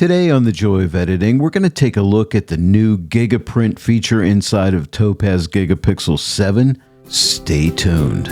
Today on The Joy of Editing, we're going to take a look at the new GigaPrint feature inside of TOPAZ GIGAPIXEL 7. Stay tuned.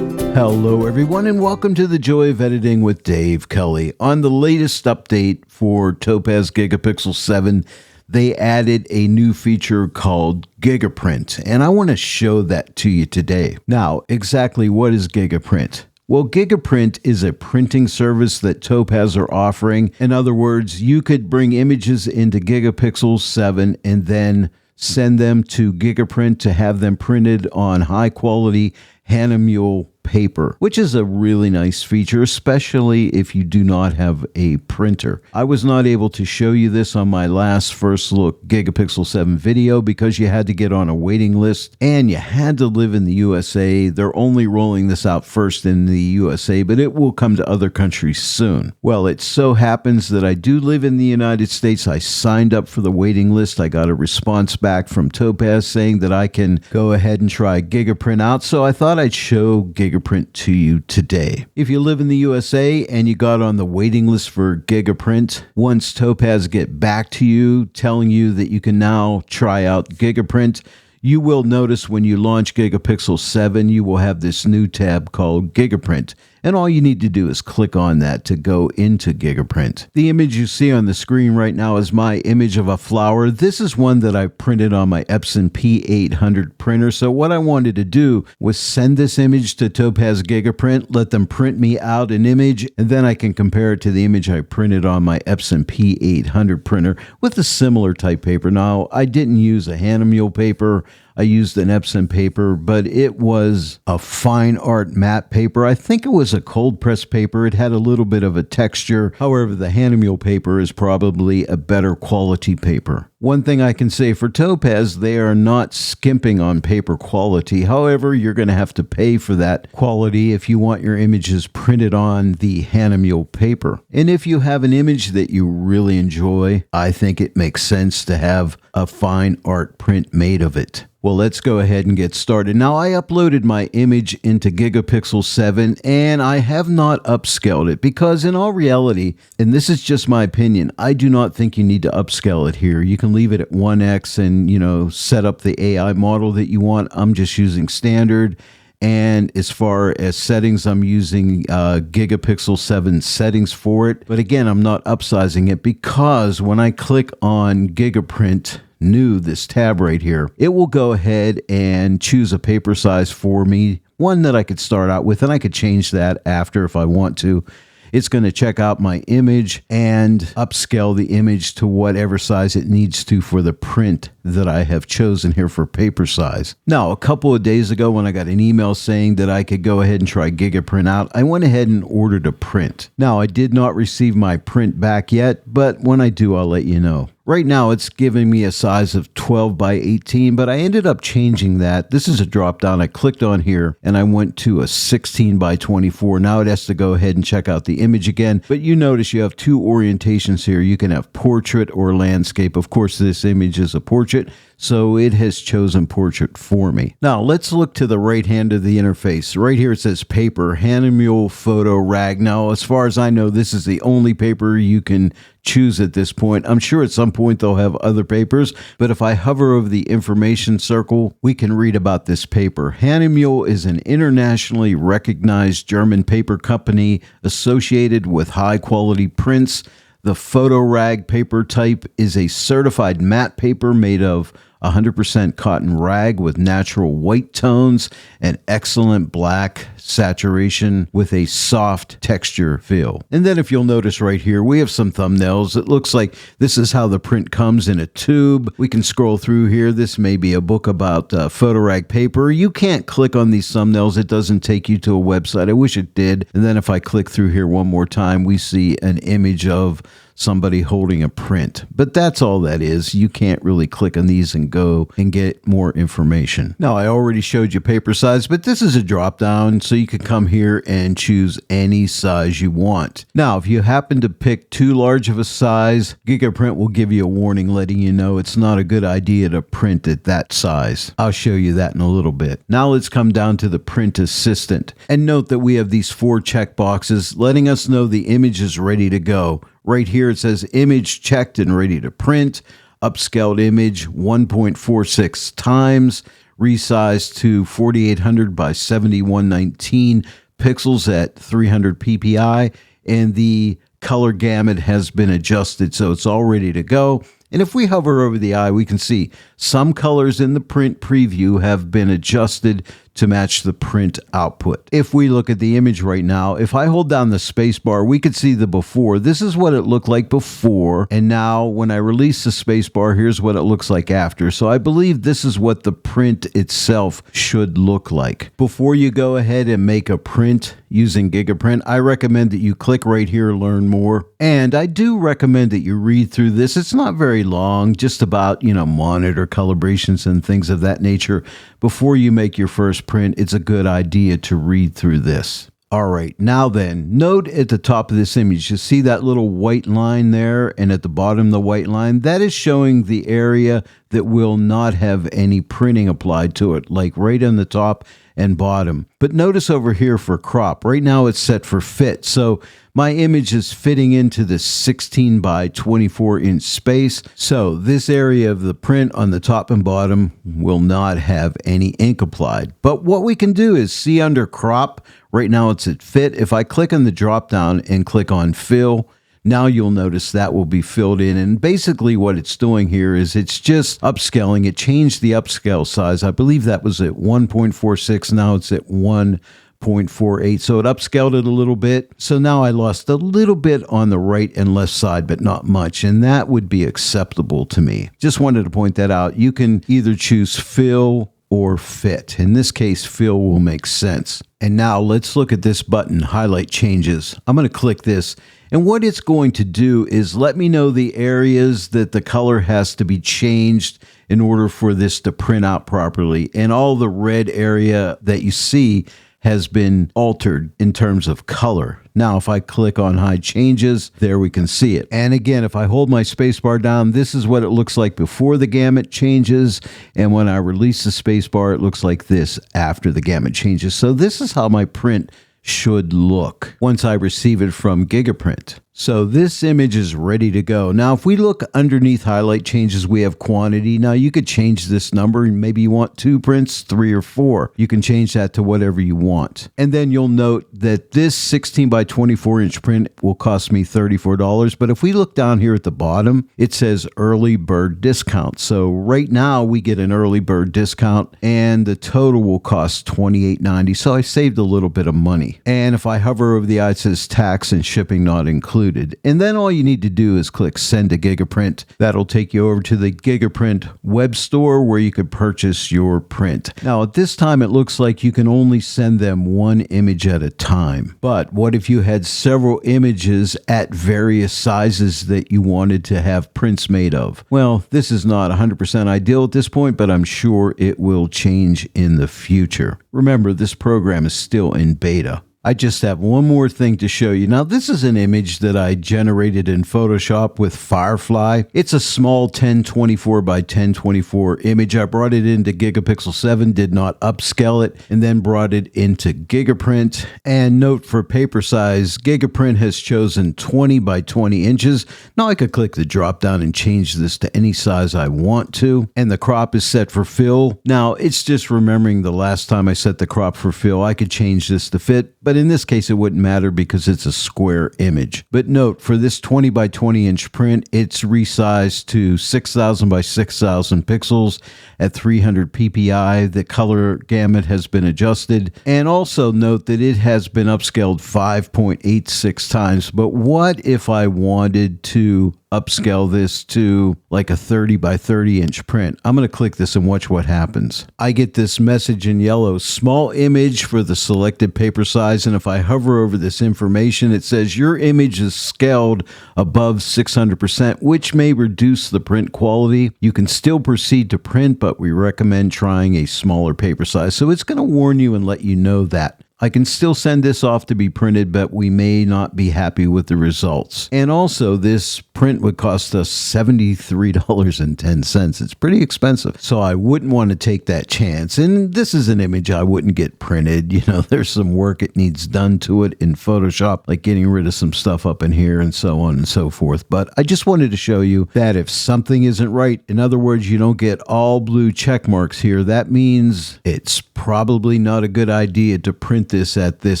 Hello everyone and welcome to The Joy of Editing with Dave Kelly. On the latest update for TOPAZ GIGAPIXEL 7, they added a new feature called GigaPrint, and I want to show that to you today. Now, exactly what is GigaPrint? Well, GigaPrint is a printing service that TOPAZ are offering. In other words, you could bring images into GigaPixel 7 and then send them to GigaPrint to have them printed on high-quality hand-mule paper, which is a really nice feature, especially if you do not have a printer. I was not able to show you this on my last first look GigaPixel 7 video because you had to get on a waiting list and you had to live in the USA. They're only rolling this out first in the USA, but it will come to other countries soon. Well, it so happens that I do live in the United States. I signed up for the waiting list. I got a response back from TOPAZ saying that I can go ahead and try GigaPrint out, so I thought I'd show GigaPrint to you today. If you live in the USA and you got on the waiting list for GigaPrint, once TOPAZ get back to you telling you that you can now try out GigaPrint, you will notice when you launch GigaPixel 7, you will have this new tab called GigaPrint. And all you need to do is click on that to go into GigaPrint. The image you see on the screen right now is my image of a flower. This is one that I printed on my Epson P800 printer. So what I wanted to do was send this image to TOPAZ GigaPrint, let them print me out an image, and then I can compare it to the image I printed on my Epson P800 printer with a similar type paper. Now, I didn't use a hand-mule paper. I used an Epson paper, but it was a fine art matte paper. I think it was a cold press paper. It had a little bit of a texture. However, the hand-mule paper is probably a better quality paper. One thing I can say for TOPAZ, they are not skimping on paper quality. However, you're going to have to pay for that quality if you want your images printed on the hand-mule paper. And if you have an image that you really enjoy, I think it makes sense to have a fine art print made of it. Well, let's go ahead and get started. Now, I uploaded my image into GigaPixel 7, and I have not upscaled it because in all reality, and this is just my opinion, I do not think you need to upscale it here. You can leave it at 1x and, set up the AI model that you want. I'm just using standard. And as far as settings, I'm using GigaPixel 7 settings for it. But again, I'm not upsizing it because when I click on GigaPrint New, this tab right here, it will go ahead and choose a paper size for me, one that I could start out with, and I could change that after if I want to. It's going to check out my image and upscale the image to whatever size it needs to for the print that I have chosen here for paper size. Now, a couple of days ago when I got an email saying that I could go ahead and try GigaPrint out, I went ahead and ordered a print. Now, I did not receive my print back yet, but when I do, I'll let you know. Right now, it's giving me a size of 12 by 18, but I ended up changing that. This is a drop down. I clicked on here and I went to a 16 by 24. Now it has to go ahead and check out the image again, but you notice you have two orientations here. You can have portrait or landscape. Of course, this image is a portrait, so it has chosen portrait for me. Now, let's look to the right hand of the interface. Right here it says paper, hand-mule photo rag. Now, as far as I know, this is the only paper you can choose at this point. I'm sure at some point they'll have other papers, but if I hover over the information circle, we can read about this paper. Hand-mule is an internationally recognized German paper company associated with high-quality prints. The photo rag paper type is a certified matte paper made of 100% cotton rag with natural white tones and excellent black saturation with a soft texture feel. And then if you'll notice right here, we have some thumbnails. It looks like this is how the print comes in a tube. We can scroll through here. This may be a book about photo rag paper. You can't click on these thumbnails. It doesn't take you to a website. I wish it did. And then if I click through here one more time, we see an image of somebody holding a print. But that's all that is. You can't really click on these and go and get more information. Now, I already showed you paper size, but this is a drop down, so you can come here and choose any size you want. Now, if you happen to pick too large of a size, GigaPrint will give you a warning letting you know it's not a good idea to print at that size. I'll show you that in a little bit. Now let's come down to the print assistant. And note that we have these 4 check boxes letting us know the image is ready to go. Right here it says image checked and ready to print, upscaled image 1.46 times, resized to 4800 by 7119 pixels at 300 ppi, and the color gamut has been adjusted, so it's all ready to go. And if we hover over the eye, we can see some colors in the print preview have been adjusted to match the print output. If we look at the image right now, if I hold down the space bar, we could see the before. This is what it looked like before. And now when I release the space bar, here's what it looks like after. So I believe this is what the print itself should look like. Before you go ahead and make a print using GigaPrint, I recommend that you click right here, learn more. And I do recommend that you read through this. It's not very long, just about, monitor calibrations and things of that nature. Before you make your first print, it's a good idea to read through this. All right, now then, note at the top of this image, you see that little white line there, and at the bottom the white line, that is showing the area that will not have any printing applied to it, like right on the top and bottom. But notice over here for crop, right now it's set for fit. So my image is fitting into this 16 by 24 inch space. So this area of the print on the top and bottom will not have any ink applied. But what we can do is see under crop, right now it's at fit. If I click on the drop down and click on fill, now you'll notice that will be filled in. And basically what it's doing here is it's just upscaling. It changed the upscale size. I believe that was at 1.46. Now it's at 1.48. So it upscaled it a little bit. So now I lost a little bit on the right and left side, but not much. And that would be acceptable to me. Just wanted to point that out. You can either choose fill or fit. In this case, fill will make sense. And now let's look at this button, highlight changes. I'm going to click this. And what it's going to do is let me know the areas that the color has to be changed in order for this to print out properly. And all the red area that you see has been altered in terms of color. Now, if I click on hide changes, there we can see it. And again, if I hold my spacebar down, this is what it looks like before the gamut changes. And when I release the spacebar, it looks like this after the gamut changes. So this is how my print should look once I receive it from GigaPrint. So this image is ready to go. Now, if we look underneath highlight changes, we have quantity. Now, you could change this number. Maybe you want 2 prints, 3 or 4. You can change that to whatever you want. And then you'll note that this 16 by 24 inch print will cost me $34. But if we look down here at the bottom, it says early bird discount. So right now we get an early bird discount and the total will cost $28.90. So I saved a little bit of money. And if I hover over the eye, it says tax and shipping not included. And then all you need to do is click send to GigaPrint. That'll take you over to the GigaPrint web store where you could purchase your print. Now at this time it looks like you can only send them 1 image at a time. But what if you had several images at various sizes that you wanted to have prints made of? Well, this is not 100% ideal at this point, but I'm sure it will change in the future. Remember, this program is still in beta. I just have one more thing to show you. Now, this is an image that I generated in Photoshop with Firefly. It's a small 1024 by 1024 image. I brought it into Gigapixel 7, did not upscale it, and then brought it into GigaPrint. And note for paper size, GigaPrint has chosen 20 by 20 inches. Now I could click the drop down and change this to any size I want to. And the crop is set for fill. Now, it's just remembering the last time I set the crop for fill, I could change this to fit, but in this case, it wouldn't matter because it's a square image. But note, for this 20 by 20 inch print, it's resized to 6,000 by 6,000 pixels at 300 ppi. The color gamut has been adjusted. And also note that it has been upscaled 5.86 times. But what if I wanted to upscale this to like a 30 by 30 inch print? I'm going to click this and watch what happens. I get this message in yellow, small image for the selected paper size. size, and if I hover over this information, it says your image is scaled above 600%, which may reduce the print quality. You can still proceed to print, but we recommend trying a smaller paper size. So it's going to warn you and let you know that. I can still send this off to be printed, but we may not be happy with the results. And also, this print would cost us $73.10. It's pretty expensive, so I wouldn't want to take that chance. And this is an image I wouldn't get printed. You know, there's some work it needs done to it in Photoshop, like getting rid of some stuff up in here and so on and so forth. But I just wanted to show you that if something isn't right, in other words, you don't get all blue check marks here, that means it's probably not a good idea to print this at this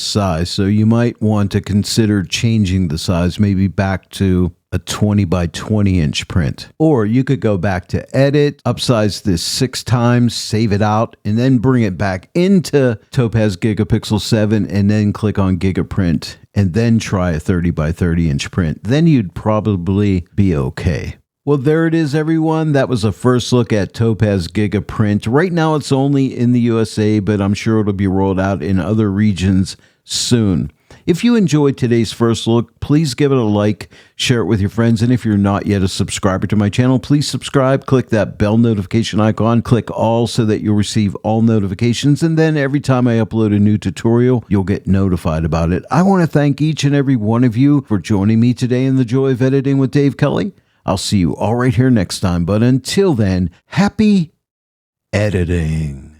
size. So you might want to consider changing the size, maybe back to a 20 by 20 inch print. Or you could go back to edit, upsize this 6 times, save it out, and then bring it back into TOPAZ GIGAPIXEL 7 and then click on GigaPrint and then try a 30 by 30 inch print. Then you'd probably be okay. Well, there it is, everyone. That was a first look at TOPAZ GigaPrint. Right now, it's only in the USA, but I'm sure it'll be rolled out in other regions soon. If you enjoyed today's first look, please give it a like, share it with your friends, and if you're not yet a subscriber to my channel, please subscribe, click that bell notification icon, click all so that you'll receive all notifications, and then every time I upload a new tutorial, you'll get notified about it. I want to thank each and every one of you for joining me today in the Joy of Editing with Dave Kelly. I'll see you all right here next time, but until then, happy editing.